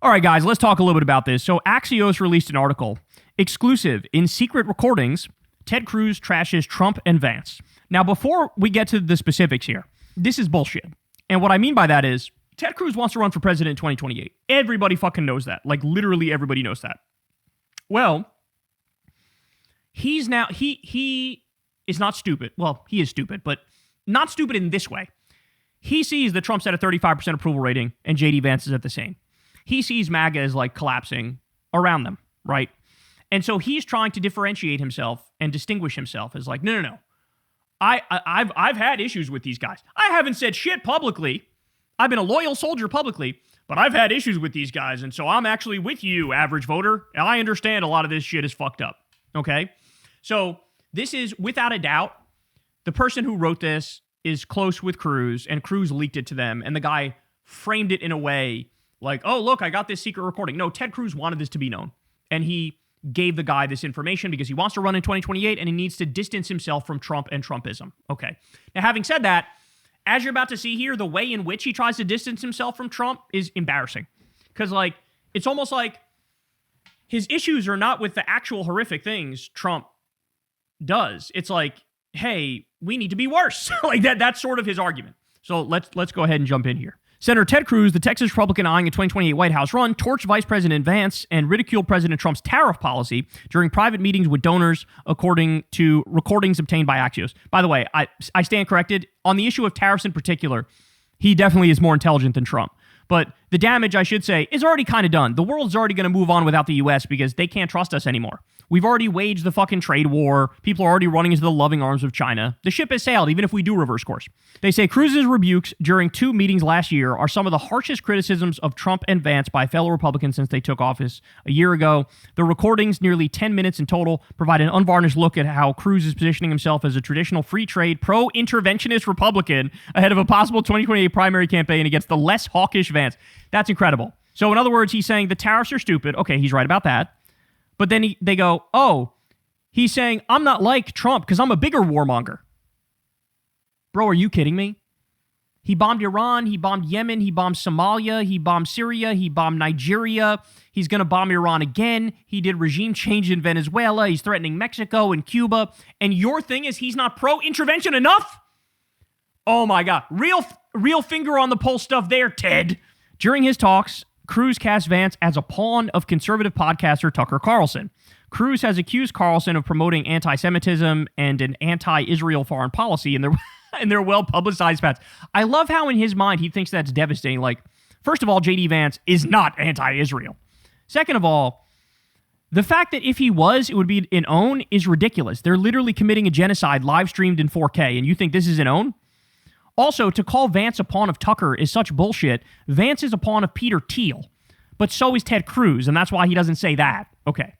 All right, guys, let's talk a little bit about this. So Axios released an article, exclusive in secret recordings, Ted Cruz trashes Trump and Vance. Now, before we get to the specifics here, this is bullshit. And what I mean by that is, Ted Cruz wants to run for president in 2028. Everybody fucking knows that. Like, literally everybody knows that. Well, he's now, he is not stupid. Well, he is stupid, but not stupid in this way. He sees that Trump's at a 35% approval rating and J.D. Vance is at the same. He sees MAGA as like collapsing around them, right? And so he's trying to differentiate himself and distinguish himself as like, no. I've had issues with these guys. I haven't said shit publicly. I've been a loyal soldier publicly, but I've had issues with these guys. And so I'm actually with you, average voter. And I understand a lot of this shit is fucked up. Okay? So this is, without a doubt, the person who wrote this is close with Cruz, and Cruz leaked it to them. And the guy framed it in a way like, oh, look, I got this secret recording. No, Ted Cruz wanted this to be known. And he gave the guy this information because he wants to run in 2028 and he needs to distance himself from Trump and Trumpism. Okay. Now, having said that, as you're about to see here, the way in which he tries to distance himself from Trump is embarrassing. Because, like, it's almost like his issues are not with the actual horrific things Trump does. It's like, hey, we need to be worse. Like, that's sort of his argument. So let's go ahead and jump in here. Senator Ted Cruz, the Texas Republican eyeing a 2028 White House run, torched Vice President Vance and ridiculed President Trump's tariff policy during private meetings with donors, according to recordings obtained by Axios. By the way, I stand corrected. On the issue of tariffs in particular, he definitely is more intelligent than Trump. But the damage, I should say, is already kind of done. The world's already going to move on without the U.S. because they can't trust us anymore. We've already waged the fucking trade war. People are already running into the loving arms of China. The ship has sailed, even if we do reverse course. They say Cruz's rebukes during 2 meetings last year are some of the harshest criticisms of Trump and Vance by fellow Republicans since they took office a year ago. The recordings, nearly 10 minutes in total, provide an unvarnished look at how Cruz is positioning himself as a traditional free trade, pro-interventionist Republican ahead of a possible 2028 primary campaign against the less hawkish Vance. That's incredible. So in other words, he's saying the tariffs are stupid. Okay, he's right about that. But then they go, oh, he's saying, I'm not like Trump because I'm a bigger warmonger. Bro, are you kidding me? He bombed Iran, he bombed Yemen, he bombed Somalia, he bombed Syria, he bombed Nigeria. He's going to bomb Iran again. He did regime change in Venezuela. He's threatening Mexico and Cuba. And your thing is he's not pro-intervention enough? Oh my God. Real finger on the pulse stuff there, Ted. During his talks, Cruz cast Vance as a pawn of conservative podcaster Tucker Carlson. Cruz has accused Carlson of promoting anti-Semitism and an anti-Israel foreign policy in their well-publicized past. I love how in his mind he thinks that's devastating. Like, first of all, J.D. Vance is not anti-Israel. Second of all, the fact that if he was, it would be an own is ridiculous. They're literally committing a genocide live streamed in 4K, and you think this is an own? Also, to call Vance a pawn of Tucker is such bullshit. Vance is a pawn of Peter Thiel, but so is Ted Cruz, and that's why he doesn't say that. Okay.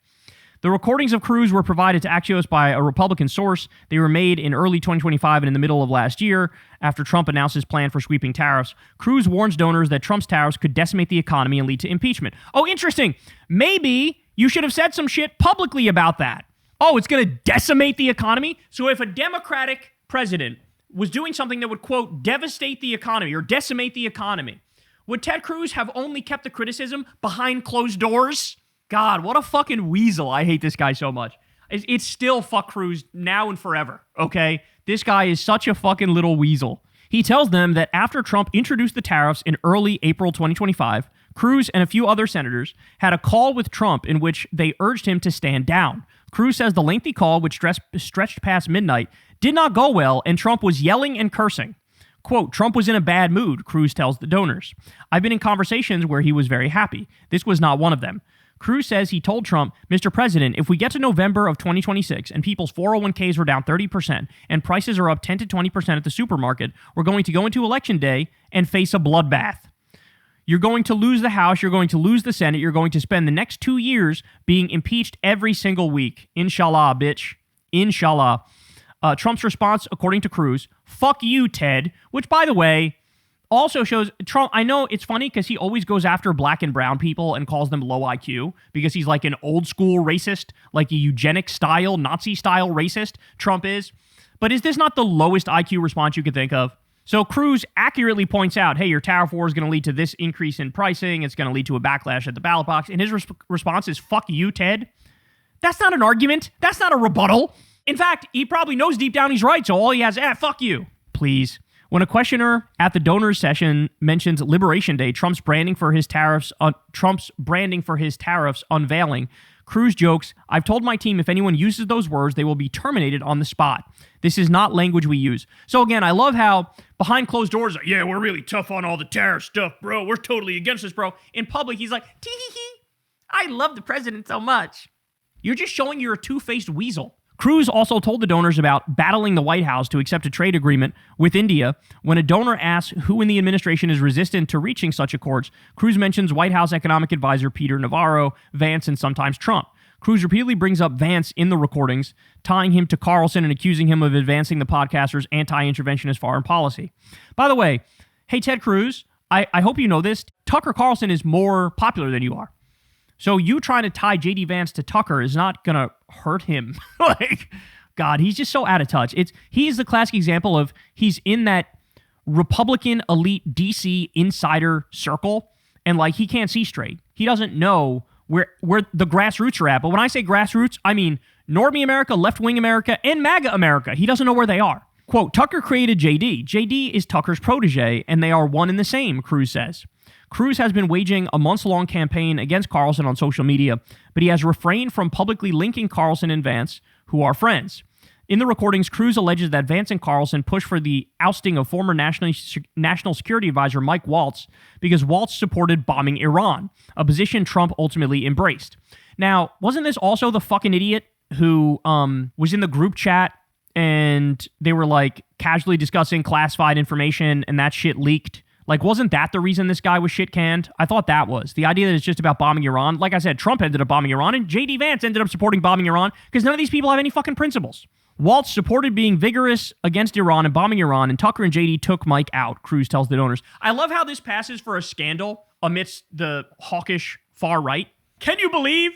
The recordings of Cruz were provided to Axios by a Republican source. They were made in early 2025 and in the middle of last year, after Trump announced his plan for sweeping tariffs. Cruz warns donors that Trump's tariffs could decimate the economy and lead to impeachment. Oh, interesting. Maybe you should have said some shit publicly about that. Oh, it's going to decimate the economy? So if a Democratic president was doing something that would, quote, devastate the economy or decimate the economy, would Ted Cruz have only kept the criticism behind closed doors? God, what a fucking weasel. I hate this guy so much. It's still fuck Cruz now and forever, okay? This guy is such a fucking little weasel. He tells them that after Trump introduced the tariffs in early April 2025, Cruz and a few other senators had a call with Trump in which they urged him to stand down. Cruz says the lengthy call, which stretched past midnight, did not go well, and Trump was yelling and cursing. Quote, Trump was in a bad mood, Cruz tells the donors. I've been in conversations where he was very happy. This was not one of them. Cruz says he told Trump, Mr. President, if we get to November of 2026 and people's 401ks are down 30% and prices are up 10 to 20% at the supermarket, we're going to go into Election Day and face a bloodbath. You're going to lose the House, you're going to lose the Senate, you're going to spend the next 2 years being impeached every single week. Inshallah, bitch. Inshallah. Trump's response, according to Cruz, fuck you, Ted, which, by the way, also shows Trump. I know it's funny because he always goes after black and brown people and calls them low IQ because he's like an old school racist, like a eugenic style, Nazi style racist, Trump is. But is this not the lowest IQ response you could think of? So Cruz accurately points out, hey, your tariff war is going to lead to this increase in pricing. It's going to lead to a backlash at the ballot box. And his response is, fuck you, Ted. That's not an argument. That's not a rebuttal. In fact, he probably knows deep down he's right, so all he has, fuck you. Please. When a questioner at the donors session mentions Liberation Day, Trump's branding for his tariffs unveiling, Cruz jokes, I've told my team if anyone uses those words, they will be terminated on the spot. This is not language we use. So again, I love how behind closed doors, like, yeah, we're really tough on all the tariff stuff, bro. We're totally against this, bro. In public, he's like, tee-hee-hee. I love the president so much. You're just showing you're a two-faced weasel. Cruz also told the donors about battling the White House to accept a trade agreement with India. When a donor asks who in the administration is resistant to reaching such accords, Cruz mentions White House economic advisor Peter Navarro, Vance, and sometimes Trump. Cruz repeatedly brings up Vance in the recordings, tying him to Carlson and accusing him of advancing the podcaster's anti-interventionist foreign policy. By the way, hey, Ted Cruz, I hope you know this. Tucker Carlson is more popular than you are. So you trying to tie J.D. Vance to Tucker is not going to hurt him. Like, God, he's just so out of touch. He is the classic example of he's in that Republican elite DC insider circle, and like he can't see straight. He doesn't know where the grassroots are at. But when I say grassroots, I mean Normie America, left-wing America, and MAGA America. He doesn't know where they are. Quote, Tucker created JD. JD is Tucker's protege, and they are one and the same, Cruz says. Cruz has been waging a months-long campaign against Carlson on social media, but he has refrained from publicly linking Carlson and Vance, who are friends. In the recordings, Cruz alleges that Vance and Carlson pushed for the ousting of former National Security Advisor Mike Waltz because Waltz supported bombing Iran, a position Trump ultimately embraced. Now, wasn't this also the fucking idiot who was in the group chat and they were like casually discussing classified information and that shit leaked? Like, wasn't that the reason this guy was shit canned? I thought that was. The idea that it's just about bombing Iran. Like I said, Trump ended up bombing Iran, and J.D. Vance ended up supporting bombing Iran because none of these people have any fucking principles. Waltz supported being vigorous against Iran and bombing Iran, and Tucker and J.D. took Mike out, Cruz tells the donors. I love how this passes for a scandal amidst the hawkish far right. Can you believe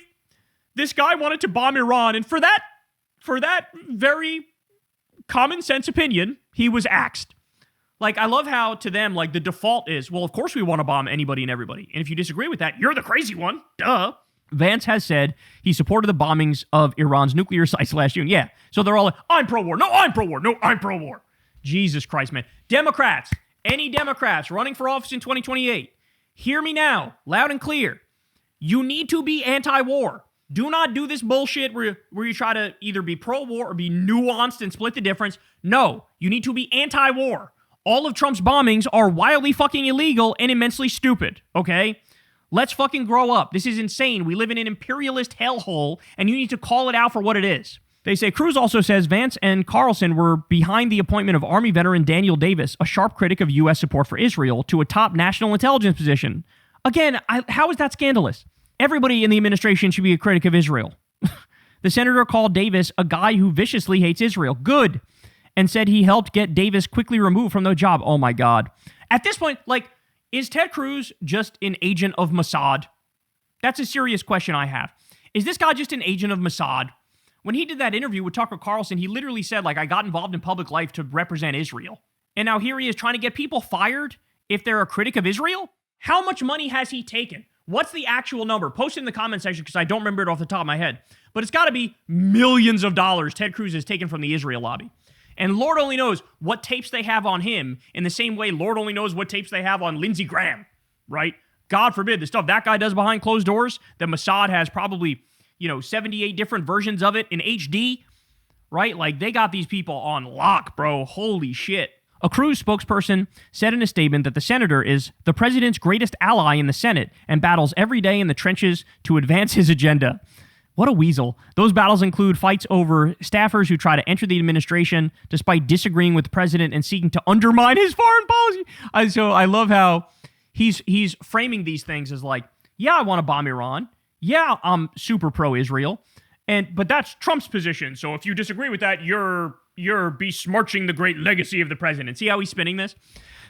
this guy wanted to bomb Iran, and for that very common sense opinion, he was axed. Like, I love how to them, like, the default is, well, of course we want to bomb anybody and everybody. And if you disagree with that, you're the crazy one. Duh. Vance has said he supported the bombings of Iran's nuclear sites last June. Yeah. So they're all like, I'm pro-war. No, I'm pro-war. No, I'm pro-war. Jesus Christ, man. Democrats, any Democrats running for office in 2028, hear me now, loud and clear. You need to be anti-war. Do not do this bullshit where you try to either be pro-war or be nuanced and split the difference. No, you need to be anti-war. All of Trump's bombings are wildly fucking illegal and immensely stupid, okay? Let's fucking grow up. This is insane. We live in an imperialist hellhole, and you need to call it out for what it is. They say Cruz also says Vance and Carlson were behind the appointment of Army veteran Daniel Davis, a sharp critic of U.S. support for Israel, to a top national intelligence position. Again, how is that scandalous? Everybody in the administration should be a critic of Israel. The senator called Davis a guy who viciously hates Israel. Good. And said he helped get Davis quickly removed from the job. Oh my God. At this point, like, is Ted Cruz just an agent of Mossad? That's a serious question I have. Is this guy just an agent of Mossad? When he did that interview with Tucker Carlson, he literally said, like, I got involved in public life to represent Israel. And now here he is trying to get people fired if they're a critic of Israel? How much money has he taken? What's the actual number? Post it in the comment section because I don't remember it off the top of my head. But it's got to be millions of dollars Ted Cruz has taken from the Israel lobby. And Lord only knows what tapes they have on him in the same way Lord only knows what tapes they have on Lindsey Graham, right? God forbid, the stuff that guy does behind closed doors, that Mossad has probably, 78 different versions of it in HD, right? Like, they got these people on lock, bro. Holy shit. A Cruz spokesperson said in a statement that the senator is the president's greatest ally in the Senate and battles every day in the trenches to advance his agenda. What a weasel. Those battles include fights over staffers who try to enter the administration despite disagreeing with the president and seeking to undermine his foreign policy. So I love how he's framing these things as like, yeah, I want to bomb Iran. Yeah, I'm super pro-Israel. But that's Trump's position. So if you disagree with that, you're you're besmirching the great legacy of the president. See how he's spinning this?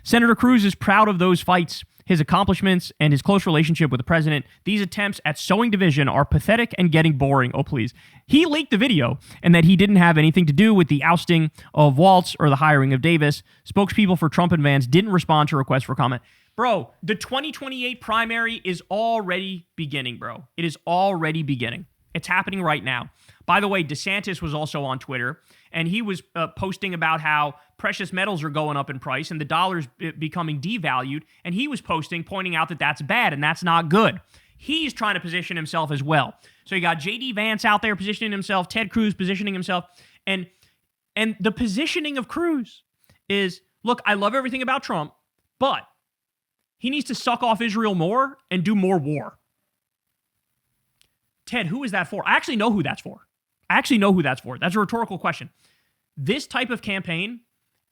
Senator Cruz is proud of those fights, his accomplishments, and his close relationship with the president. These attempts at sowing division are pathetic and getting boring. Oh, please. He leaked the video and that he didn't have anything to do with the ousting of Waltz or the hiring of Davis. Spokespeople for Trump and Vance didn't respond to requests for comment. Bro, the 2028 primary is already beginning, bro. It is already beginning. It's happening right now. By the way, DeSantis was also on Twitter, and he was posting about how precious metals are going up in price and the dollar's becoming devalued, and he was pointing out that that's bad and that's not good. He's trying to position himself as well. So you got J.D. Vance out there positioning himself, Ted Cruz positioning himself, and the positioning of Cruz is, look, I love everything about Trump, but he needs to suck off Israel more and do more war. Ted, who is that for? I actually know who that's for. That's a rhetorical question. This type of campaign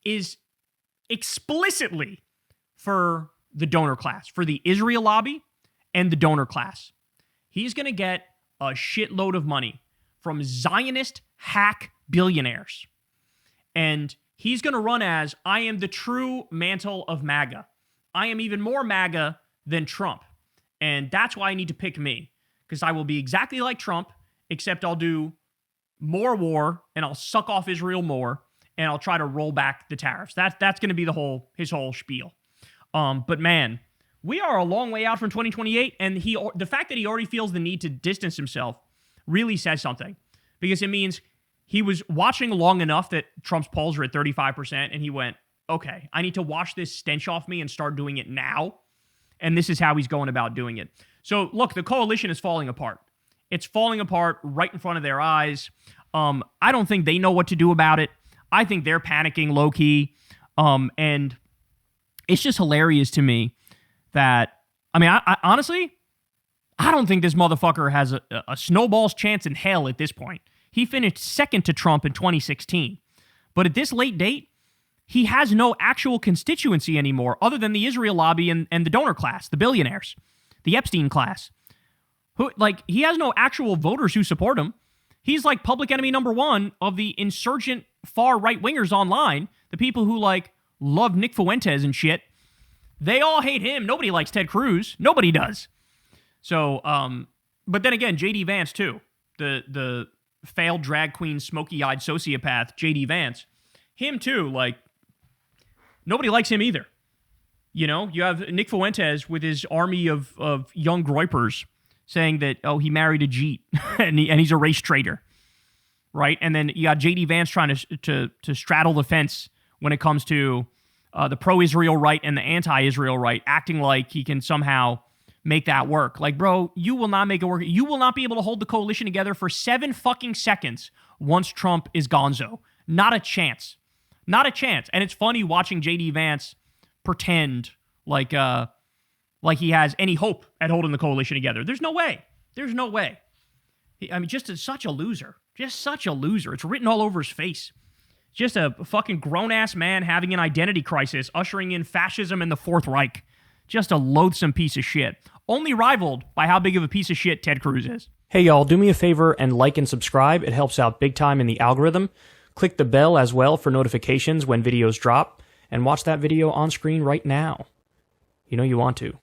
is explicitly for the donor class, for the Israel lobby and the donor class. He's going to get a shitload of money from Zionist hack billionaires. And he's going to run as, I am the true mantle of MAGA. I am even more MAGA than Trump. And that's why I need to pick me. Because I will be exactly like Trump, except I'll do more war and I'll suck off Israel more and I'll try to roll back the tariffs. That's going to be his whole spiel. But man, we are a long way out from 2028, and the fact that he already feels the need to distance himself really says something, because it means he was watching long enough that Trump's polls are at 35%, and he went, okay, I need to wash this stench off me and start doing it now. And this is how he's going about doing it. So look, the coalition is falling apart. It's falling apart right in front of their eyes. I don't think they know what to do about it. I think they're panicking low-key. And it's just hilarious to me that, I honestly, I don't think this motherfucker has a snowball's chance in hell at this point. He finished second to Trump in 2016. But at this late date, he has no actual constituency anymore other than the Israel lobby and the donor class, the billionaires, the Epstein class. He has no actual voters who support him. He's like public enemy number one of the insurgent far right-wingers online, the people who love Nick Fuentes and shit. They all hate him. Nobody likes Ted Cruz. Nobody does. So, but then again, J.D. Vance too, the failed drag queen, smoky-eyed sociopath, J.D. Vance, him too, nobody likes him either. You know, you have Nick Fuentes with his army of young groypers saying that, oh, he married a Jeet and he's a race traitor, right? And then you got J.D. Vance trying to straddle the fence when it comes to the pro-Israel right and the anti-Israel right, acting like he can somehow make that work. Bro, you will not make it work. You will not be able to hold the coalition together for 7 fucking seconds once Trump is gonzo. Not a chance. Not a chance. And it's funny watching J.D. Vance pretend like he has any hope at holding the coalition together. There's no way. There's no way. Such a loser. Just such a loser. It's written all over his face. Just a fucking grown-ass man having an identity crisis, ushering in fascism and the Fourth Reich. Just a loathsome piece of shit. Only rivaled by how big of a piece of shit Ted Cruz is. Hey y'all, do me a favor and like and subscribe. It helps out big time in the algorithm. Click the bell as well for notifications when videos drop. And watch that video on screen right now. You know you want to.